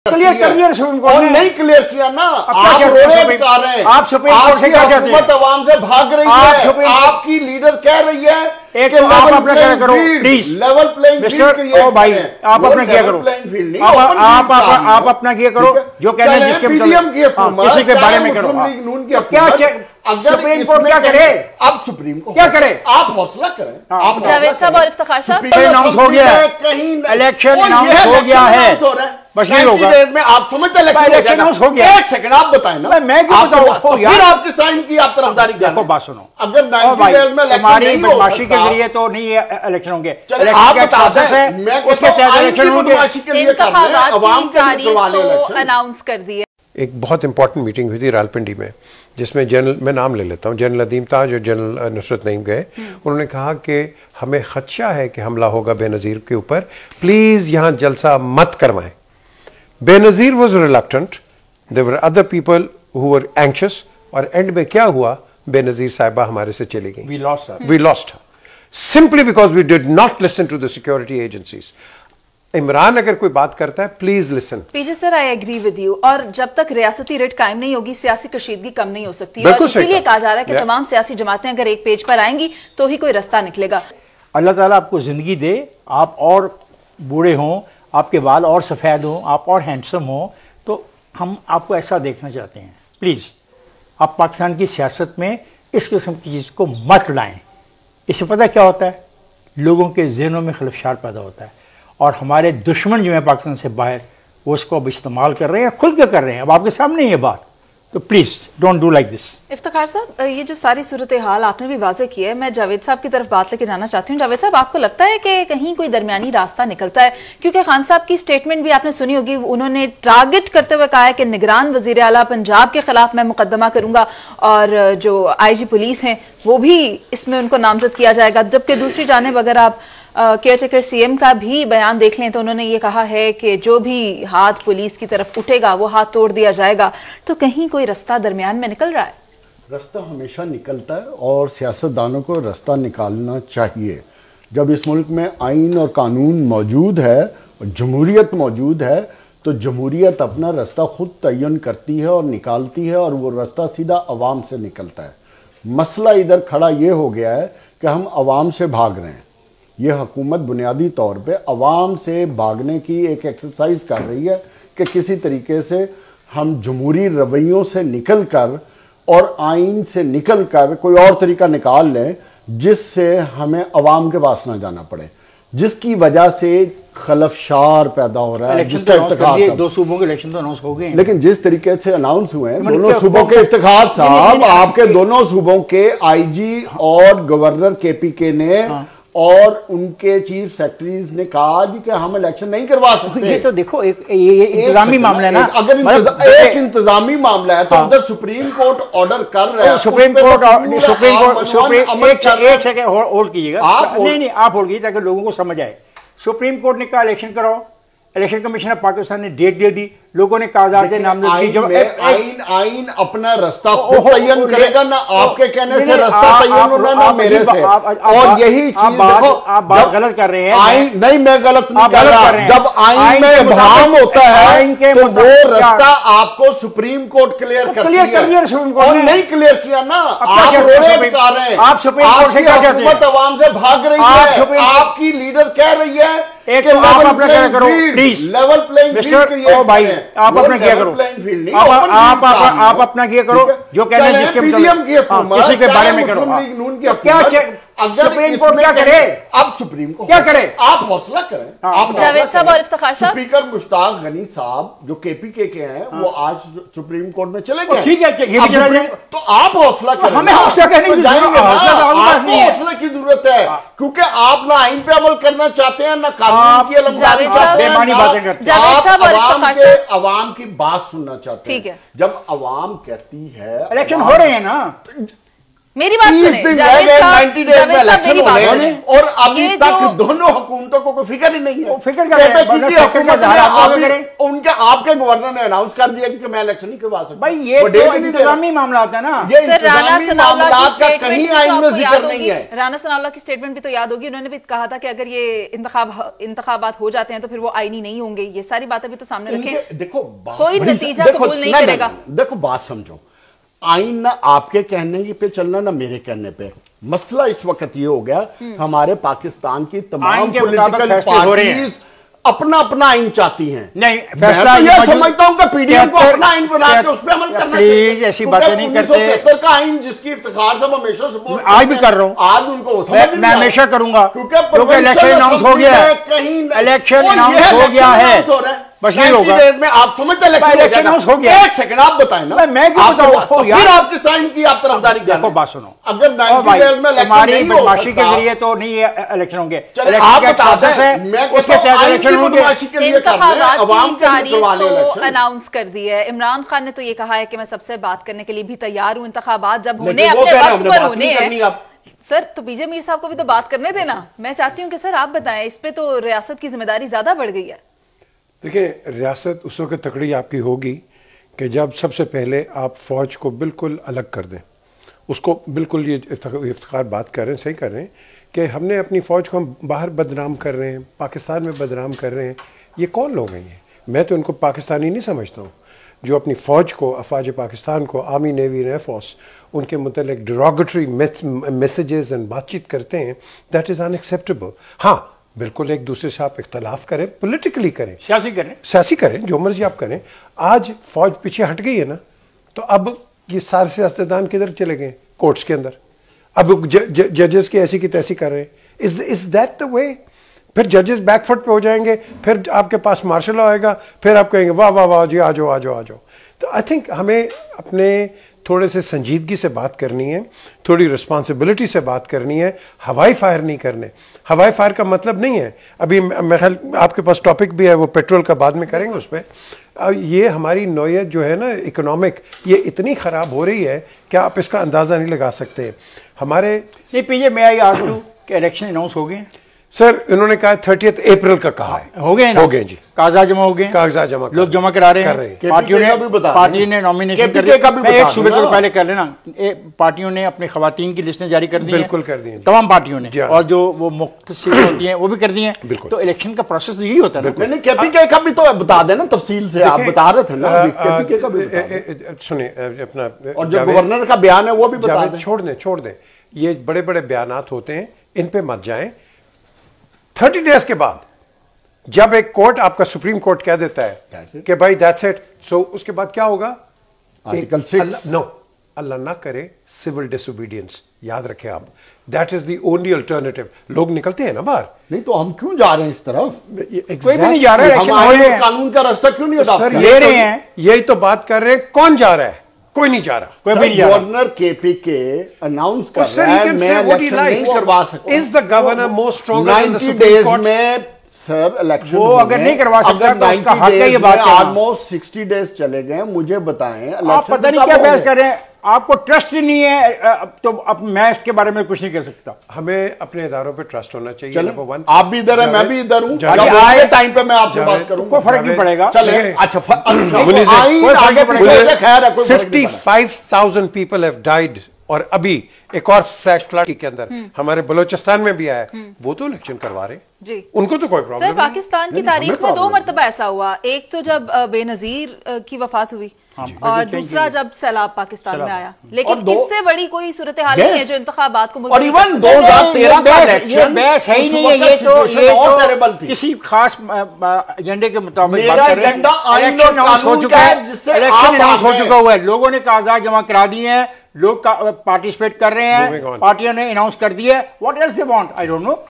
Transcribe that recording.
Clear کر دیا supreme court اور نہیں کلیئر کیا نا. آپ روڑے بتا رہے ہیں, آپ سپریم کورٹ سے کیا کہتے ہیں؟ حکومت عوام سے بھاگ رہی ہے, آپ کی لیڈر کہہ رہی ہے ایک تو آپ اپنا کیا کرو please level playing field create او بھائی آپ اپنا کیا کرو, آپ اپنا کیا کرو جو کہنا ہے جس کے کسی کے بارے میں کرو. کیا سپریم کورٹ کیا کرے, اب سپریم کورٹ کیا کرے, آپ حوصلہ کریں. جاوید صاحب اور افتخار صاحب اناؤنس ہو گیا ہے, الیکشن اناؤنس ہو گیا ہے, بشیر ہوگا آپ سمجھتے الیکشن ہو گیا. ایک سیکنڈ آپ بتائیں نا, میں کیوں بتاؤں پھر آپ کی سائن کی آپ طرفداری کر رہے ہیں. بات سنو, اگر 90 ڈیز میں الیکشن نہیں ہو بدماشی کے ذریعے تو نہیں الیکشن ہوں گے, آپ بتا دیں اس کے تحت الیکشن ہوں گے. انتخابات کی تاریخ تو اناؤنس کر دی ہے. ایک بہت امپورٹنٹ میٹنگ ہوئی تھی راولپنڈی میں, جس میں جنرل, میں نام لے لیتا ہوں, جنرل ندیم تاج اور جنرل نصرت نعیم گئے. انہوں نے کہا کہ ہمیں خدشہ ہے کہ حملہ ہوگا بے نظیر کے اوپر, پلیز یہاں جلسہ مت کروائیں. Benazir was reluctant, there were other people who were anxious, اور اینڈ میں کیا ہوا, بے نظیر صاحبہ ہمارے سے چلی گئیں. We lost her simply because we did not listen to the security agencies. Imran اگر کوئی بات کرتا ہے please listen. P J sir I agree with you, اور جب تک ریاستی ریٹ قائم نہیں ہوگی سیاسی کشیدگی کم نہیں ہو سکتی, اور اسی لیے کہا جا رہا ہے کہ تمام سیاسی جماعتیں اگر ایک پیج پر آئیں گی تو ہی کوئی رستہ نکلے گا. اللہ تعالیٰ آپ کو زندگی دے, آپ اور بوڑھے ہوں, آپ کے بال اور سفید ہوں, آپ اور ہینڈسم ہوں, تو ہم آپ کو ایسا دیکھنا چاہتے ہیں. پلیز آپ پاکستان کی سیاست میں اس قسم کی چیز کو مت لائیں. اس سے پتہ کیا ہوتا ہے, لوگوں کے ذہنوں میں خلفشار پیدا ہوتا ہے, اور ہمارے دشمن جو ہیں پاکستان سے باہر وہ اس کو اب استعمال کر رہے ہیں, کھل کے کر رہے ہیں. اب آپ کے سامنے یہ بات, تو please don't do like this. Iftikhar صاحب یہ جو ساری صورتحال آپ نے بھی واضح کی ہے, میں جاوید صاحب کی طرف بات لے کے جانا چاہتی ہوں. جاوید صاحب آپ کو لگتا ہے کہ کہیں کوئی درمیانی راستہ نکلتا ہے, کیونکہ خان صاحب کی سٹیٹمنٹ بھی آپ نے سنی ہوگی, انہوں نے ٹارگٹ کرتے ہوئے کہا ہے کہ نگران وزیر اعلیٰ پنجاب کے خلاف میں مقدمہ کروں گا, اور جو آئی جی پولیس ہیں وہ بھی اس میں ان کو نامزد کیا جائے گا. جبکہ دوسری جانب اگر آپ کیئر ٹیکر سی ایم کا بھی بیان دیکھ لیں تو انہوں نے یہ کہا ہے کہ جو بھی ہاتھ پولیس کی طرف اٹھے گا وہ ہاتھ توڑ دیا جائے گا. تو کہیں کوئی رستہ درمیان میں نکل رہا ہے؟ رستہ ہمیشہ نکلتا ہے, اور سیاستدانوں کو رستہ نکالنا چاہیے. جب اس ملک میں آئین اور قانون موجود ہے اور جمہوریت موجود ہے, تو جمہوریت اپنا رستہ خود تعین کرتی ہے اور نکالتی ہے, اور وہ رستہ سیدھا عوام سے نکلتا ہے. مسئلہ ادھر کھڑا یہ ہو گیا ہے کہ ہم عوام سے بھاگ رہے ہیں. یہ حکومت بنیادی طور پہ عوام سے بھاگنے کی ایک ایکسرسائز کر رہی ہے کہ کسی طریقے سے ہم جمہوری رویوں سے نکل کر اور آئین سے نکل کر کوئی اور طریقہ نکال لیں جس سے ہمیں عوام کے پاس نہ جانا پڑے, جس کی وجہ سے خلفشار پیدا ہو رہا ہے. جس کا افتخار دو صوبوں کے الیکشن تو اناؤنس ہو گئے ہیں, لیکن جس طریقے سے اناؤنس ہوئے ہیں دونوں صوبوں کے, افتخار صاحب آپ کے دونوں صوبوں کے آئی جی اور گورنر کے پی کے نے اور ان کے چیف سیکرٹریز نے کہا جی کہ ہم الیکشن نہیں کروا سکتے. یہ تو دیکھو یہ انتظامی معاملہ ہے نا, اگر ایک انتظامی معاملہ ہے تو ادھر سپریم کورٹ آرڈر کر رہا ہے. سپریم کورٹ ایک سیکنڈ ہولڈ کیجیے گا, نہیں آپ ہولڈ کیجیے تاکہ لوگوں کو سمجھ آئے. سپریم کورٹ نے کہا الیکشن کراؤ, الیکشن کمیشن آف پاکستان نے ڈیٹ دے دی, لوگوں نے کاغذات نامزد کی. آئین اپنا رستہ خود تعین کرے گا, نہ آپ کے کہنے سے رستہ تعین ہونا نہ میرے سے. اور یہی چیز آپ بات غلط کر رہے ہیں. نہیں میں غلط نہیں کر رہا. جب آئین میں ابہام ہوتا ہے تو وہ رستہ آپ کو سپریم کورٹ کلیئر کرتی ہے, اور نہیں کلیئر کیا نا, آپ روڑے بتا رہے ہیں. آپ سپریم کورٹ سے کیا کہتے ہیں؟ حکومت عوام سے بھاگ رہی ہے, آپ کی لیڈر کہہ رہی ہے ایک تو آپ اپنا کیا کرو پلیز, لیول پلینگ فیلڈ او بھائی آپ اپنا کیا کرو, آپ اپنا کیا کرو جو کہنا ہے جس کے کسی کے بارے میں کرو. کیا سپریم کورٹ کیا کرے, اب سپریم کورٹ کیا کرے, آپ حوصلہ کریں. جاوید صاحب اور افتخار صاحب, اسپیکر مشتاق غنی صاحب جو کے پی کے ہیں وہ آج سپریم کورٹ میں چلے گئے. ٹھیک ہے یہ بھی چلا جائے, تو آپ حوصلہ کریں. ہمیں حوصلہ کرنے کی حوصلے کی ضرورت ہے, کیونکہ آپ نہ آئین پہ عمل کرنا چاہتے ہیں نہ قانون کی علمداری کرتے ہیں, عوام کی بات سننا چاہتے ہیں. جب عوام کہتی ہے الیکشن ہو رہے ہیں نا, میری بات سنیں، جاوید صاحب میری بات سنیں، اور ابھی تک دونوں حکومتوں کو کوئی فکر ہی نہیں ہے. فکر ان کے آپ کے گورنر نے اناؤنس کر دیا کہ میں الیکشن نہیں کروا سکتا. بھائی یہ تو انتظامی معاملات ہے نا. یہ انتظامی معاملات کا کہیں آئین میں ذکر نہیں ہے. رانا ثناء اللہ کی سٹیٹمنٹ بھی تو یاد ہوگی، انہوں نے بھی کہا تھا کہ اگر یہ انتخابات ہو جاتے ہیں تو پھر وہ آئینی نہیں ہوں گے. یہ ساری باتیں بھی تو سامنے رکھیں. دیکھو کوئی نتیجہ قبول نہیں کرے گا. دیکھو بات سمجھو، آئین نہ آپ کے کہنے پہ چلنا نہ میرے کہنے پہ. مسئلہ اس وقت یہ ہو گیا ہمارے پاکستان کی تمام پولیٹیکل پارٹیز اپنا اپنا آئین چاہتی ہیں. نہیں میں تو یہ سمجھتا ہوں کہ پی ڈی ایم کو اپنا آئین بنا کے اس پہ عمل کرنا چاہیے. ایسی باتیں نہیں کرتے. 1973 کا آئین جس کی افتخار سے ہمیشہ سپورٹ آج بھی کر رہا ہوں، آج ان کو میں ہمیشہ کروں گا کیونکہ الیکشن اناؤنس ہو گیا ہے. الیکشن اناؤنس ہو گیا ہے، بس یہ ہوگا. آپ سمجھتے الیکشن ہو گیا. ایک سیکنڈ آپ بتائیں نا، میں کیوں بتاؤں؟ پھر آپ کس ٹائم کی آپ طرفداری کر رہے ہیں؟ بات سنو، اگر 90 ڈیز میں ہماری بدماشی کے ذریعے تو نہیں الیکشن ہوں گے. آپ بتا دیں، میں اس کے تحت الیکشن ہوں گے. انتخابات کی تاریخ تو اناؤنس کر دی ہے. عمران خان نے تو یہ کہا ہے کہ میں سب سے بات کرنے کے لیے بھی تیار ہوں. انتخابات جب ہونے اپنے وقت پر ہونے ہیں. سر تو بی جے میر صاحب کو بھی تو بات کرنے دینا. میں چاہتی ہوں کہ سر آپ بتائیں، اس پہ تو ریاست کی ذمہ داری زیادہ بڑھ گئی ہے. دیکھیں، ریاست اس وقت تکڑی آپ کی ہوگی کہ جب سب سے پہلے آپ فوج کو بالکل الگ کر دیں. اس کو بالکل، یہ افتخار بات کر رہے ہیں، صحیح کر رہے ہیں کہ ہم نے اپنی فوج کو ہم باہر بدنام کر رہے ہیں، پاکستان میں بدنام کر رہے ہیں. یہ کون لوگ ہیں؟ میں تو ان کو پاکستانی نہیں سمجھتا ہوں جو اپنی فوج کو، افواج پاکستان کو، آرمی، نیوی، ایئر فورس، ان کے متعلق ڈیروگیٹری میسیجز اینڈ بات چیت کرتے ہیں. That is in acceptable. ہاں بالکل ایک دوسرے سے آپ اختلاف کریں، پولیٹیکلی کریں، سیاسی کریں، جو مرضی آپ کریں. آج فوج پیچھے ہٹ گئی ہے نا، تو اب یہ سارے سیاستدان کدھر چلے گئے؟ کورٹس کے اندر. اب ججز کی ایسی کی تیسی کر رہے ہیں. از دیٹ دا وے؟ پھر ججز بیک فٹ پہ ہو جائیں گے، پھر آپ کے پاس مارشل لا آئے گا، پھر آپ کہیں گے واہ واہ واہ جی آ جاؤ آ جاؤ آ جاؤ. تو آئی تھنک ہمیں اپنے تھوڑے سے سنجیدگی سے بات کرنی ہے، تھوڑی رسپانسبلٹی سے بات کرنی ہے. ہوائی فائر نہیں کرنے. ہوائی فائر کا مطلب نہیں ہے، ابھی میرے خیال آپ کے پاس ٹاپک بھی ہے وہ پیٹرول کا، بعد میں کریں گے اس پہ. یہ ہماری نوعیت جو ہے نا اکنامک، یہ اتنی خراب ہو رہی ہے کہ آپ اس کا اندازہ نہیں لگا سکتے. ہمارے میں آئی آسک یو کہ الیکشن اناؤنس ہو گئے سر، انہوں نے کہا 30 اپریل کا کہا ہے. ہو گئے جی. کاغذات جمع ہو گئے، کاغذات جمع لوگ جمع کرا رہے ہیں. پارٹیوں نے نامینیشن کر دی. ایک صوبے کو پہلے کر لینا، پارٹیوں نے اپنی خواتین کی لسٹیں جاری کر دی. بالکل کر دی تمام پارٹیوں نے، اور جو وہ مختصر ہوتی ہیں وہ بھی کر دی ہیں. تو الیکشن کا پروسیس یہی ہوتا ہے. میں نے کے پی کے کا بھی تو بتا دینا تفصیل سے، آپ بتا رہے تھے نا کے پی کے کا بھی. سنیں اپنا، اور جو گورنر کا بیان ہے وہ بھی بتا دیں. چھوڑ دیں. یہ بڑے بڑے بیانات ہوتے ہیں، ان پہ مت جائیں. 30 ڈیز کے بعد جب ایک کورٹ، آپ کا سپریم کورٹ کہہ دیتا ہے کہ بھائی دیٹس اٹ، سو اس کے بعد کیا ہوگا؟ آرٹیکل 6. نو، اللہ نہ کرے سول ڈس اوبیڈینس. یاد رکھیں آپ، that is the only alternative. لوگ نکلتے ہیں نا باہر. نہیں تو ہم کیوں جا رہے ہیں اس طرف؟ کوئی بھی نہیں جا رہا ہے. ہم آئین اور قانون کا راستہ کیوں نہیں اڈاپٹ لے رہے ہیں؟ یہی تو بات کر رہے ہیں. کون جا رہا ہے؟ کوئی نہیں جا رہا. کوئی بھی نہیں جا رہا. گورنر کے پی کے اناؤنس کر رہا ہے میں الیکشن نہیں کروا سکتا. از دا گورنر مور اسٹرانگر ان دی 90 سپریم ڈیز کورٹ؟ میں سر الیکشن وہ اگر نہیں کروا سکتا تو اس کا حق ہے یہ بات کرنا. آلموسٹ 60 ڈیز چلے گئے. مجھے بتائیں آپ پتہ نہیں کیا بحث کر رہے ہیں. آپ کو ٹرسٹ ہی نہیں ہے تو اب میں اس کے بارے میں کچھ نہیں کر سکتا. ہمیں اپنے اداروں پہ ٹرسٹ ہونا چاہیے. نمبر 1 آپ بھی ادھر ہیں، میں بھی ادھر ہوں. آئے ٹائم پہ میں آپ سے بات کروں، کوئی فرق نہیں پڑے گا. چلے اچھا 55,000 پیپل ہیو ڈائیڈ. اور ابھی ایک اور فلیش فلڈ کے اندر ہمارے بلوچستان میں بھی آیا ہے. وہ تو الیکشن کروا رہے جی، ان کو تو کوئی پرابلم نہیں. سر پاکستان کی تاریخ میں 2 مرتبہ ایسا ہوا. ایک تو جب بے نظیر کی وفات ہوئی، اور دوسرا جب سیلاب پاکستان میں آیا. لیکن اس سے بڑی کوئی صورتحال نہیں ہے جو انتخابات کو اور ایون 2013 کا الیکشن بحث ہے ہی نہیں ہے. یہ تو کسی خاص ایجنڈے کے مطابق میرا ایجنڈا آئین اور قانون کا ہے جس سے الیکشن اناؤنس ہو چکا ہوا ہے. لوگوں نے کاغذات جمع کرا دیے ہیں، لوگ پارٹیسپیٹ کر رہے ہیں، پارٹیوں نے اناؤنس کر دی ہے. What else they want? I don't know.